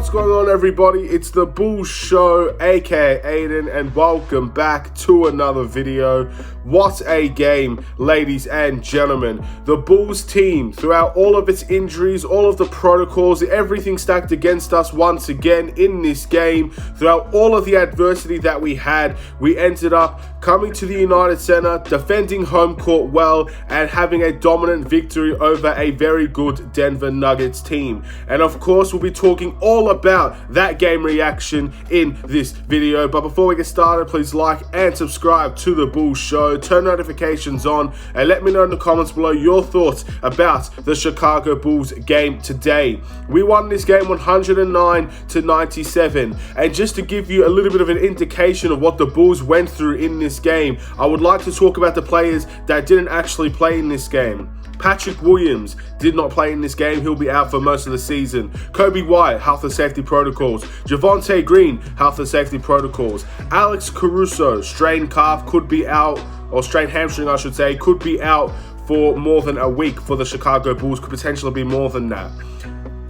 What's going on, everybody? It's the Bulls Show, aka Aidan, and welcome back to another video. What a game, ladies and gentlemen. The Bulls team, throughout all of its injuries, all of the protocols, everything stacked against us once again in this game, throughout all of the adversity that we had, we ended up coming to the United Center, defending home court well, and having a dominant victory over a very good Denver Nuggets team. And of course, we'll be talking all about that game reaction in this video. But before we get started, please like and subscribe to the Bulls Show, turn notifications on, and let me know in the comments below your thoughts about the Chicago Bulls game today. We won this game 109-97, and just to give you a little bit of an indication of what the Bulls went through in this game, I would like to talk about the players that didn't actually play in this game. Patrick Williams did not play in this game. He'll be out for most of the season. Kobe White, health and safety protocols. Javonte Green, health and safety protocols. Alex Caruso, strained calf, could be out, or strained hamstring, I should say, could be out for more than a week for the Chicago Bulls, could potentially be more than that.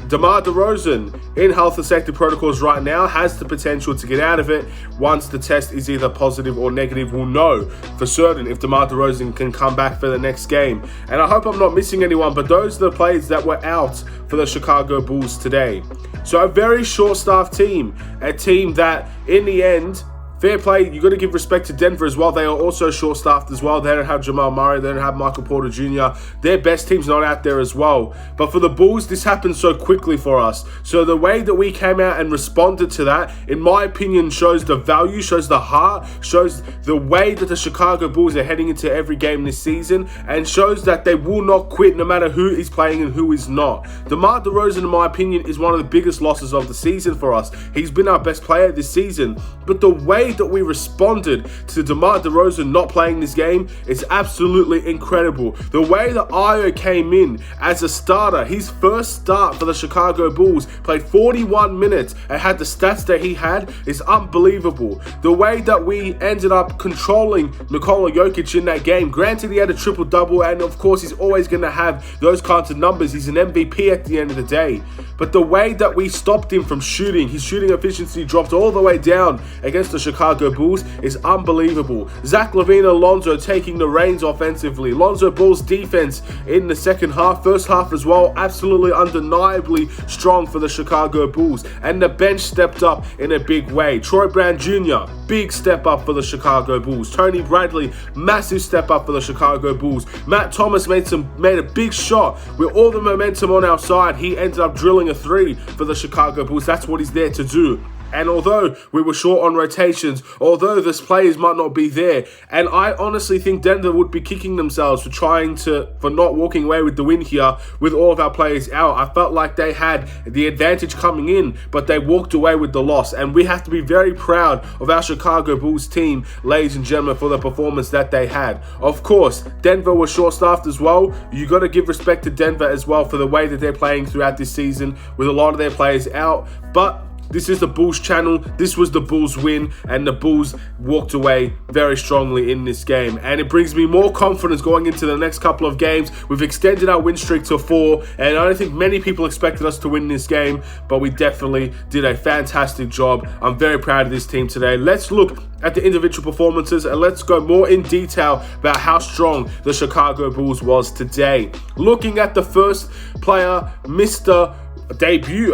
DeMar DeRozan in health and safety protocols right now, has the potential to get out of it. Once the test is either positive or negative, we'll know for certain if DeMar DeRozan can come back for the next game. And I hope I'm not missing anyone, but those are the players that were out for the Chicago Bulls today. So a very short-staffed team, a team that in the end, fair play, you got to give respect to Denver as well. They are also short-staffed as well. They don't have Jamal Murray. They don't have Michael Porter Jr. Their best team's not out there as well. But for the Bulls, this happened so quickly for us. So the way that we came out and responded to that, in my opinion, shows the value, shows the heart, shows the way that the Chicago Bulls are heading into every game this season, and shows that they will not quit no matter who is playing and who is not. DeMar DeRozan, in my opinion, is one of the biggest losses of the season for us. He's been our best player this season. But the way that we responded to DeMar DeRozan not playing this game is absolutely incredible. The way that Ayo came in as a starter, his first start for the Chicago Bulls, played 41 minutes and had the stats that he had, is unbelievable. The way that we ended up controlling Nikola Jokic in that game, granted he had a triple-double, and of course he's always going to have those kinds of numbers. He's an MVP at the end of the day. But the way that we stopped him from shooting, his shooting efficiency dropped all the way down against the Chicago Bulls, is unbelievable. Zach LaVine and Lonzo taking the reins offensively. Lonzo Ball's defense in the second half, first half as well, absolutely undeniably strong for the Chicago Bulls. And the bench stepped up in a big way. Troy Brown Jr., big step up for the Chicago Bulls. Tony Bradley, massive step up for the Chicago Bulls. Matt Thomas made a big shot with all the momentum on our side. He ended up drilling a three for the Chicago Bulls. That's what he's there to do. And although we were short on rotations, although the players might not be there, and I honestly think Denver would be kicking themselves for not walking away with the win here with all of our players out. I felt like they had the advantage coming in, but they walked away with the loss. And we have to be very proud of our Chicago Bulls team, ladies and gentlemen, for the performance that they had. Of course, Denver was short-staffed as well. You got to give respect to Denver as well for the way that they're playing throughout this season with a lot of their players out. But this is the Bulls channel. This was the Bulls win, and the Bulls walked away very strongly in this game. And it brings me more confidence going into the next couple of games. We've extended our win streak to 4, and I don't think many people expected us to win this game, but we definitely did a fantastic job. I'm very proud of this team today. Let's look at the individual performances, and let's go more in detail about how strong the Chicago Bulls was today. Looking at the first player, the debut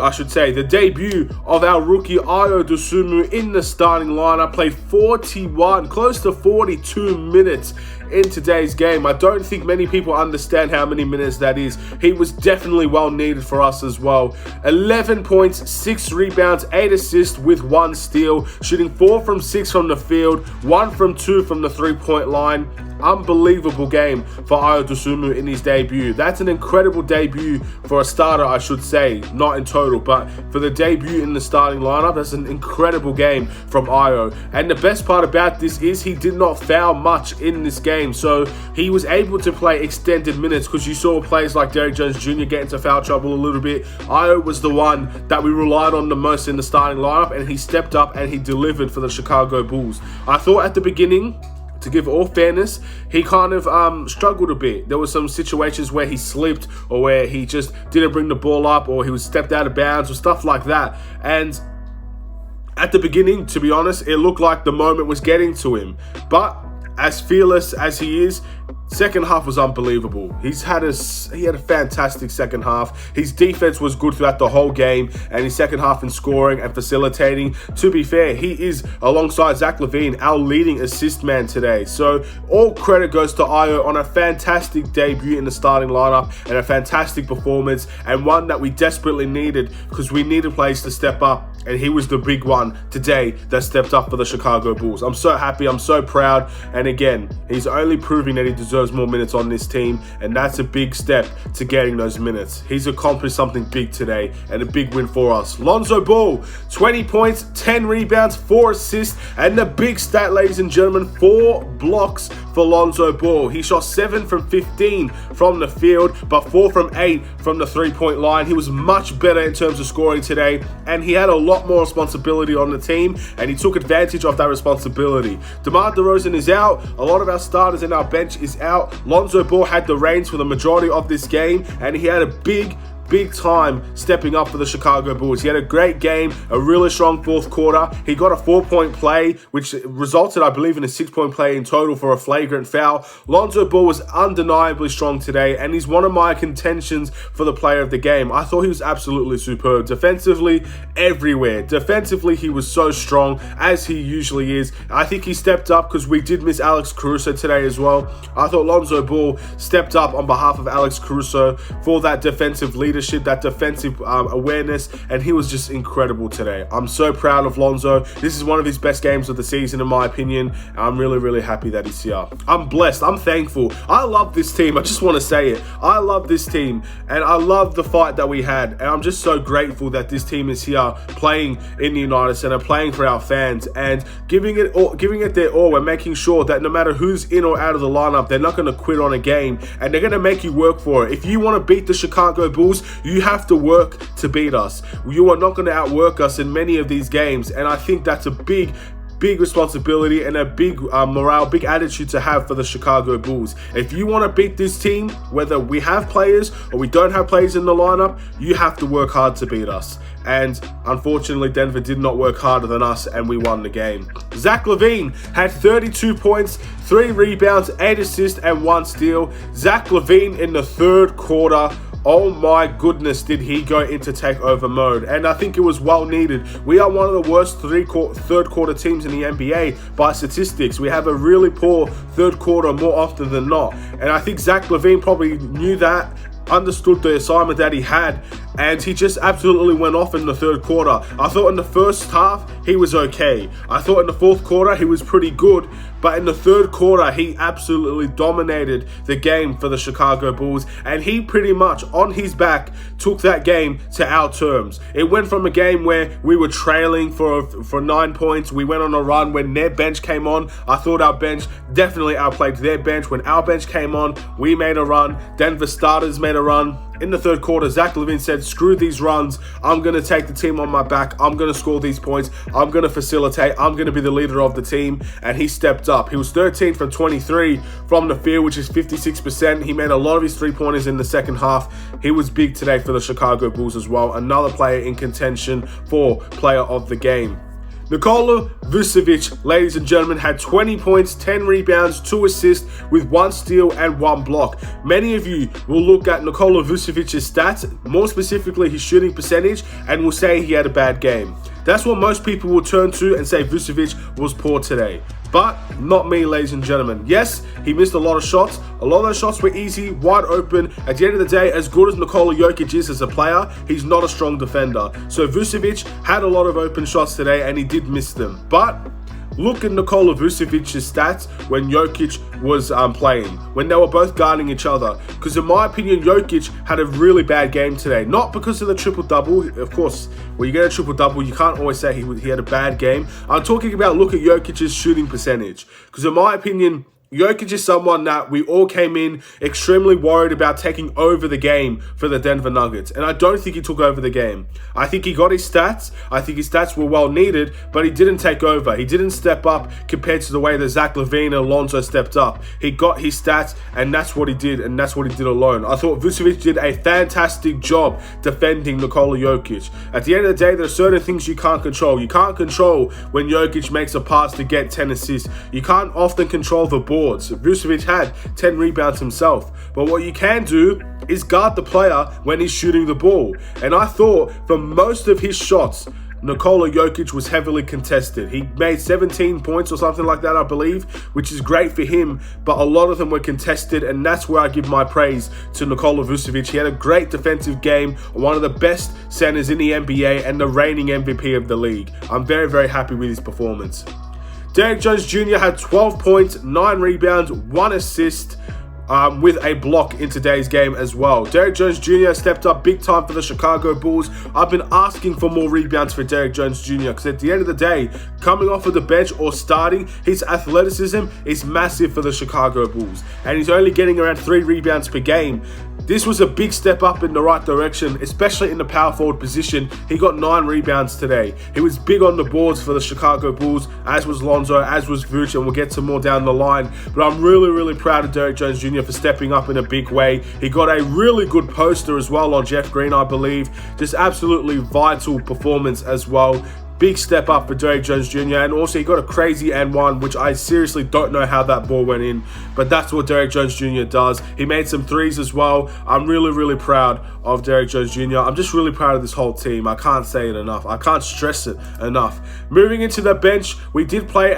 of our rookie Ayo Dosunmu in the starting lineup, played 41, close to 42 minutes in today's game. I don't think many people understand how many minutes that is. He was definitely well needed for us as well. 11 points, 6 rebounds, 8 assists with 1 steal, shooting 4 from 6 from the field, 1 from 2 from the three-point line. Unbelievable game for Ayo Dosunmu in his debut. That's an incredible debut for a starter, I should say, not in total, but for the debut in the starting lineup, that's an incredible game from Ayo. And the best part about this is he did not foul much in this game, so he was able to play extended minutes, because you saw players like Derrick Jones Jr. get into foul trouble a little bit. Ayo was the one that we relied on the most in the starting lineup, and he stepped up and he delivered for the Chicago Bulls. I thought at the beginning, to give all fairness, he kind of struggled a bit. There were some situations where he slipped or where he just didn't bring the ball up or he was stepped out of bounds or stuff like that. And at the beginning, to be honest, it looked like the moment was getting to him. But as fearless as he is, second half was unbelievable. He had a fantastic second half. His defense was good throughout the whole game, and his second half in scoring and facilitating. To be fair, he is, alongside Zach LaVine, our leading assist man today. So all credit goes to Ayo on a fantastic debut in the starting lineup and a fantastic performance, and one that we desperately needed because we needed players to step up, and he was the big one today that stepped up for the Chicago Bulls. I'm so happy, I'm so proud, and again, he's only proving that he deserves more minutes on this team, and that's a big step to getting those minutes. He's accomplished something big today and a big win for us. Lonzo Ball, 20 points, 10 rebounds, 4 assists, and the big stat, ladies and gentlemen, 4 blocks for Lonzo Ball. He shot 7 from 15 from the field, but 4 from 8 from the three-point line. He was much better in terms of scoring today, and he had a lot more responsibility on the team, and he took advantage of that responsibility. DeMar DeRozan is out. A lot of our starters in our bench is out. Lonzo Ball had the reins for the majority of this game, and he had a big time stepping up for the Chicago Bulls. He had a great game, a really strong fourth quarter. He got a 4-point play, which resulted, I believe, in a 6-point play in total for a flagrant foul. Lonzo Ball was undeniably strong today, and he's one of my contentions for the player of the game. I thought he was absolutely superb. Defensively, everywhere. Defensively, he was so strong, as he usually is. I think he stepped up because we did miss Alex Caruso today as well. I thought Lonzo Ball stepped up on behalf of Alex Caruso for that defensive leadership, that defensive awareness, and he was just incredible today. I'm so proud of Lonzo. This is one of his best games of the season, in my opinion. I'm really happy that he's here. I'm blessed. I'm thankful. I love this team. I just want to say it. I love this team, and I love the fight that we had, and I'm just so grateful that this team is here playing in the United Center, playing for our fans, and giving it their all, and making sure that no matter who's in or out of the lineup, they're not going to quit on a game, and they're going to make you work for it. If you want to beat the Chicago Bulls, you have to work to beat us. You are not going to outwork us in many of these games, and I think that's a big responsibility and a big morale, big attitude to have for the Chicago Bulls. If you want to beat this team, whether we have players or we don't have players in the lineup, you have to work hard to beat us. And unfortunately, Denver did not work harder than us, and we won the game. Zach LaVine had 32 points, 3 rebounds, 8 assists, and 1 steal. Zach LaVine in the third quarter, oh my goodness, did he go into takeover mode. And I think it was well needed. We are one of the worst third quarter teams in the NBA by statistics. We have a really poor third quarter more often than not. And I think Zach LaVine probably knew that, understood the assignment that he had, and he just absolutely went off in the third quarter. I thought in the first half, he was okay. I thought in the fourth quarter, he was pretty good. But in the third quarter, he absolutely dominated the game for the Chicago Bulls. And he pretty much, on his back, took that game to our terms. It went from a game where we were trailing for 9 points. We went on a run. When their bench came on, I thought our bench definitely outplayed their bench. When our bench came on, we made a run. Denver starters made a run. In the third quarter, Zach LaVine said, screw these runs. I'm going to take the team on my back. I'm going to score these points. I'm going to facilitate. I'm going to be the leader of the team. And he stepped up. He was 13 from 23 from the field, which is 56%. He made a lot of his three-pointers in the second half. He was big today for the Chicago Bulls as well. Another player in contention for player of the game. Nikola Vucevic, ladies and gentlemen, had 20 points, 10 rebounds, 2 assists with 1 steal and 1 block. Many of you will look at Nikola Vucevic's stats, more specifically his shooting percentage, and will say he had a bad game. That's what most people will turn to and say Vucevic was poor today. But not me, ladies and gentlemen. Yes, he missed a lot of shots. A lot of those shots were easy, wide open. At the end of the day, as good as Nikola Jokic is as a player, he's not a strong defender. So Vucevic had a lot of open shots today, and he did miss them. But look at Nikola Vucevic's stats when Jokic was playing, when they were both guarding each other. Because in my opinion, Jokic had a really bad game today. Not because of the triple-double. Of course, when you get a triple-double, you can't always say he had a bad game. I'm talking about, look at Jokic's shooting percentage. Because in my opinion, Jokic is someone that we all came in extremely worried about taking over the game for the Denver Nuggets. And I don't think he took over the game. I think he got his stats. I think his stats were well needed, but he didn't take over. He didn't step up compared to the way that Zach LaVine and Lonzo stepped up. He got his stats, and that's what he did, and that's what he did alone. I thought Vucevic did a fantastic job defending Nikola Jokic. At the end of the day, there are certain things you can't control. You can't control when Jokic makes a pass to get 10 assists. You can't often control the boards. Vucevic had 10 rebounds himself. But what you can do is guard the player when he's shooting the ball. And I thought for most of his shots, Nikola Jokic was heavily contested. He made 17 points or something like that, I believe, which is great for him, but a lot of them were contested, and that's where I give my praise to Nikola Vucevic. He had a great defensive game, one of the best centers in the NBA, and the reigning MVP of the league. I'm very, very happy with his performance. Derrick Jones Jr. had 12 points, 9 rebounds, 1 assist, with a block in today's game as well. Derrick Jones Jr. stepped up big time for the Chicago Bulls. I've been asking for more rebounds for Derrick Jones Jr. because at the end of the day, coming off of the bench or starting, his athleticism is massive for the Chicago Bulls. And he's only getting around 3 rebounds per game. This was a big step up in the right direction, especially in the power forward position. He got 9 rebounds today. He was big on the boards for the Chicago Bulls, as was Lonzo, as was Vuce, and we'll get to more down the line. But I'm really, really proud of Derrick Jones Jr. for stepping up in a big way. He got a really good poster as well on Jeff Green, I believe. Just absolutely vital performance as well. Big step up for Derrick Jones Jr. And also he got a crazy and one, which I seriously don't know how that ball went in. But that's what Derrick Jones Jr. does. He made some threes as well. I'm really, really proud of Derrick Jones Jr. I'm just really proud of this whole team. I can't say it enough. I can't stress it enough. Moving into the bench, we did play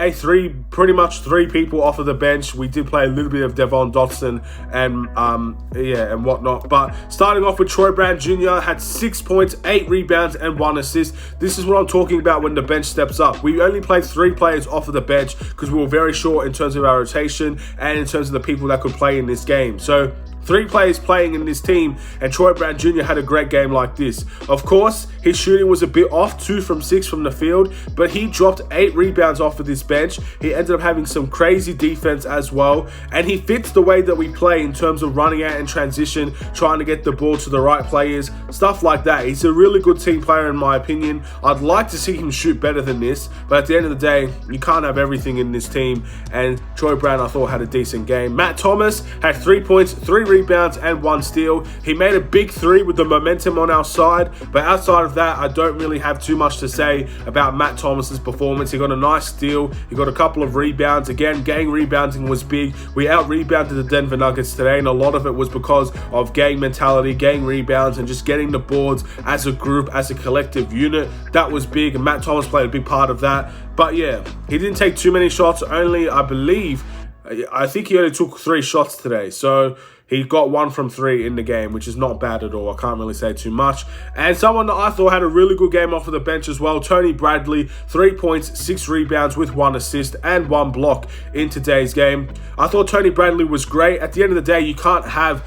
pretty much three people off of the bench. We did play a little bit of Devon Dotson and whatnot. But starting off with Troy Brown Jr. had 6 points, 8 rebounds, and 1 assist. This is what I'm talking about when the bench steps up. We only played 3 players off of the bench because we were very short in terms of our rotation and in terms of the people that could play in this game. So 3 players playing in this team, and Troy Brown Jr. had a great game like this. Of course, his shooting was a bit off, 2 from 6 from the field, but he dropped 8 rebounds off of this bench. He ended up having some crazy defense as well, and he fits the way that we play in terms of running out in transition, trying to get the ball to the right players, stuff like that. He's a really good team player in my opinion. I'd like to see him shoot better than this, but at the end of the day, you can't have everything in this team, and Troy Brown, I thought, had a decent game. Matt Thomas had 3 points, 3 rebounds, and 1 steal. He made a big 3 with the momentum on our side, but outside of that, I don't really have too much to say about Matt Thomas's performance. He got a nice steal. He got a couple of rebounds. Again, gang rebounding was big. We out-rebounded the Denver Nuggets today, and a lot of it was because of gang mentality, gang rebounds, and just getting the boards as a group, as a collective unit. That was big, and Matt Thomas played a big part of that. But yeah, he didn't take too many shots. I think he only took 3 shots today. So he got 1 from 3 in the game, which is not bad at all. I can't really say too much. And someone that I thought had a really good game off of the bench as well, Tony Bradley, 3 points, 6 rebounds with 1 assist and 1 block in today's game. I thought Tony Bradley was great. At the end of the day, you can't have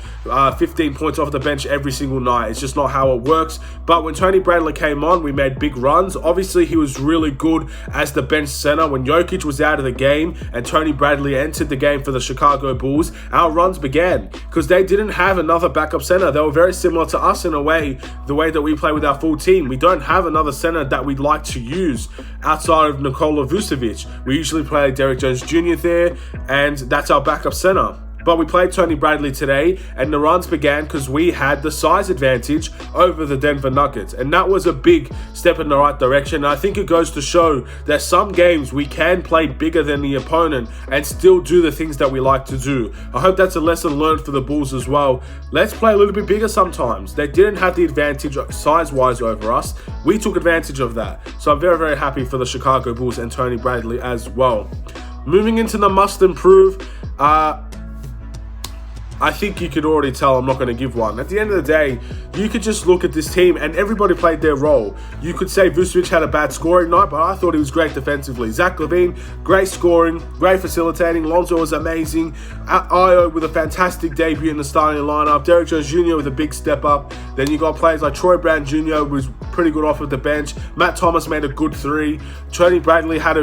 15 points off the bench every single night. It's just not how it works. But when Tony Bradley came on, we made big runs. Obviously, he was really good as the bench center. When Jokic was out of the game and Tony Bradley entered the game for the Chicago Bulls, our runs began, because they didn't have another backup center. They were very similar to us in a way, the way that we play with our full team. We don't have another center that we'd like to use outside of Nikola Vucevic. We usually play Derrick Jones Jr. there, and that's our backup center. But we played Tony Bradley today, and the runs began because we had the size advantage over the Denver Nuggets. And that was a big step in the right direction. And I think it goes to show that some games we can play bigger than the opponent and still do the things that we like to do. I hope that's a lesson learned for the Bulls as well. Let's play a little bit bigger sometimes. They didn't have the advantage size-wise over us. We took advantage of that. So I'm very, very happy for the Chicago Bulls and Tony Bradley as well. Moving into the must improve, I think you could already tell I'm not going to give one. At the end of the day, you could just look at this team and everybody played their role. You could say Vucevic had a bad scoring night, but I thought he was great defensively. Zach LaVine, great scoring, great facilitating. Lonzo was amazing. Ayo with a fantastic debut in the starting lineup. Derrick Jones Jr. with a big step up. Then you got players like Troy Brown Jr. who was pretty good off of the bench. Matt Thomas made a good 3. Tony Bradley had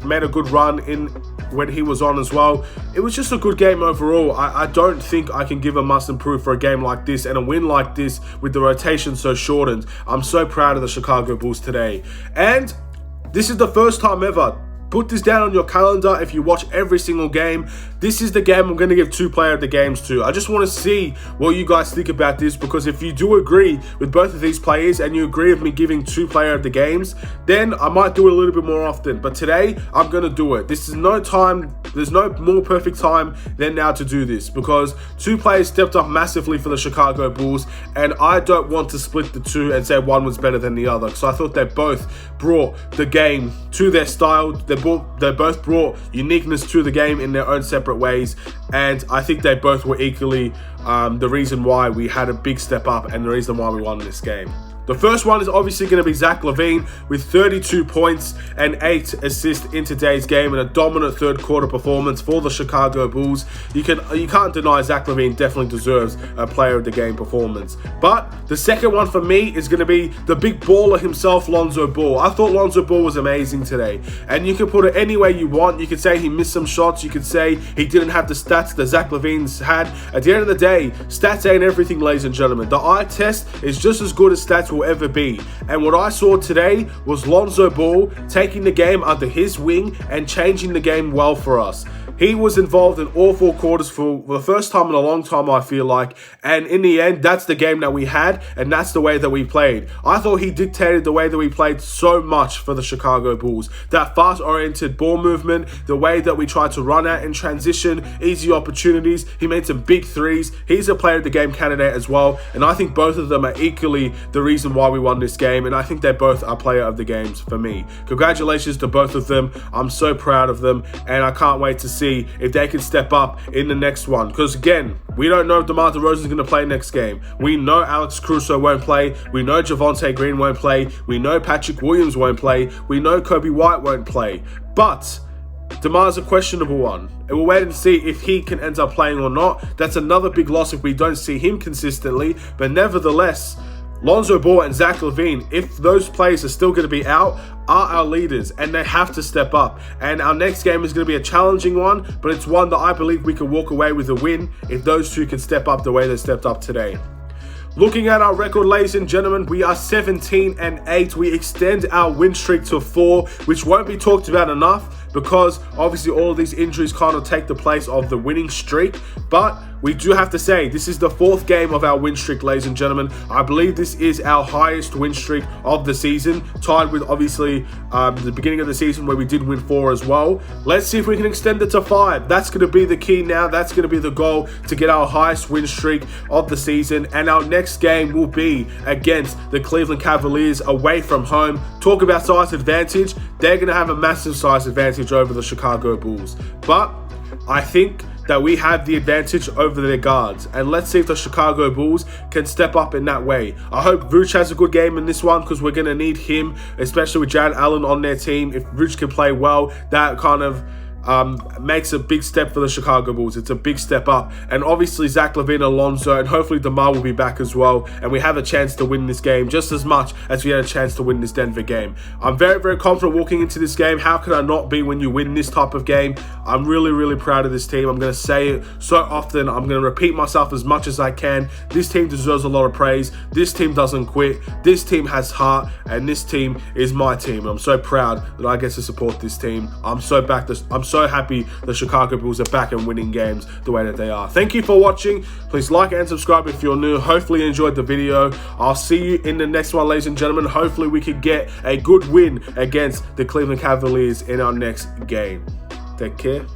made a good run in when he was on as well. It was just a good game overall. I don't think I can give a must improve for a game like this and a win like this with the rotation so shortened. I'm so proud of the Chicago Bulls today. And this is the first time ever. Put this down on your calendar if you watch every single game. This is the game I'm going to give 2 player of the games to. I just want to see what you guys think about this, because if you do agree with both of these players and you agree with me giving 2 player of the games, then I might do it a little bit more often. But today, I'm going to do it. This is no time. There's no more perfect time than now to do this, because 2 players stepped up massively for the Chicago Bulls, and I don't want to split the 2 and say one was better than the other, because I thought they both brought the game to their style. They both brought uniqueness to the game in their own separate ways, and I think they both were equally the reason why we had a big step up and the reason why we won this game. The first one is obviously going to be Zach LaVine with 32 points and 8 assists in today's game, and a dominant third quarter performance for the Chicago Bulls. You can't deny Zach LaVine definitely deserves a player of the game performance. But the second one for me is going to be the big baller himself, Lonzo Ball. I thought Lonzo Ball was amazing today, and you can put it any way you want. You could say he missed some shots. You could say he didn't have the stats that Zach LaVine's had. At the end of the day, stats ain't everything, ladies and gentlemen. The eye test is just as good as stats will ever be, and what I saw today was Lonzo Ball taking the game under his wing and changing the game well for us. He was involved in all 4 quarters for the first time in a long time, I feel like, and in the end, that's the game that we had, and that's the way that we played. I thought he dictated the way that we played so much for the Chicago Bulls. That fast-oriented ball movement, the way that we tried to run out in transition, easy opportunities. He made some big threes. He's a player of the game candidate as well, and I think both of them are equally the reason why we won this game, and I think they both are player of the games for me. Congratulations to both of them. I'm so proud of them, and I can't wait to see if they can step up in the next one, because again, we don't know if DeMar DeRozan is going to play next game. We know Alex Caruso won't play. We know Javonte Green won't play. We know Patrick Williams won't play. We know Kobe White won't play. But DeMar's a questionable one, and we'll wait and see if he can end up playing or not. That's another big loss if we don't see him consistently, but nevertheless, Lonzo Ball and Zach LaVine, if those players are still going to be out, are our leaders, and they have to step up. And our next game is going to be a challenging one, but it's one that I believe we can walk away with a win if those 2 can step up the way they stepped up today. Looking at our record, ladies and gentlemen, we are 17-8. We extend our win streak to 4, which won't be talked about enough, because obviously all of these injuries kind of take the place of the winning streak. But we do have to say, this is the 4th game of our win streak, ladies and gentlemen. I believe this is our highest win streak of the season, tied with obviously the beginning of the season where we did win 4 as well. Let's see if we can extend it to 5. That's going to be the key now. That's going to be the goal, to get our highest win streak of the season. And our next game will be against the Cleveland Cavaliers away from home. Talk about size advantage. They're going to have a massive size advantage over the Chicago Bulls. But I think that we have the advantage over their guards, and let's see if the Chicago Bulls can step up in that way. I hope Vucevic has a good game in this one, because we're going to need him, especially with Jared Allen on their team. If Vucevic can play well, that kind of makes a big step for the Chicago Bulls. It's a big step up. And obviously Zach LaVine, Alonzo, and hopefully DeMar will be back as well. And we have a chance to win this game just as much as we had a chance to win this Denver game. I'm very, very confident walking into this game. How could I not be when you win this type of game? I'm really, really proud of this team. I'm going to say it so often. I'm going to repeat myself as much as I can. This team deserves a lot of praise. This team doesn't quit. This team has heart. And this team is my team. I'm so proud that I get to support this team. I'm so happy the Chicago Bulls are back and winning games the way that they are. Thank you for watching. Please like and subscribe if you're new. Hopefully you enjoyed the video. I'll see you in the next one, ladies and gentlemen. Hopefully we can get a good win against the Cleveland Cavaliers in our next game. Take care.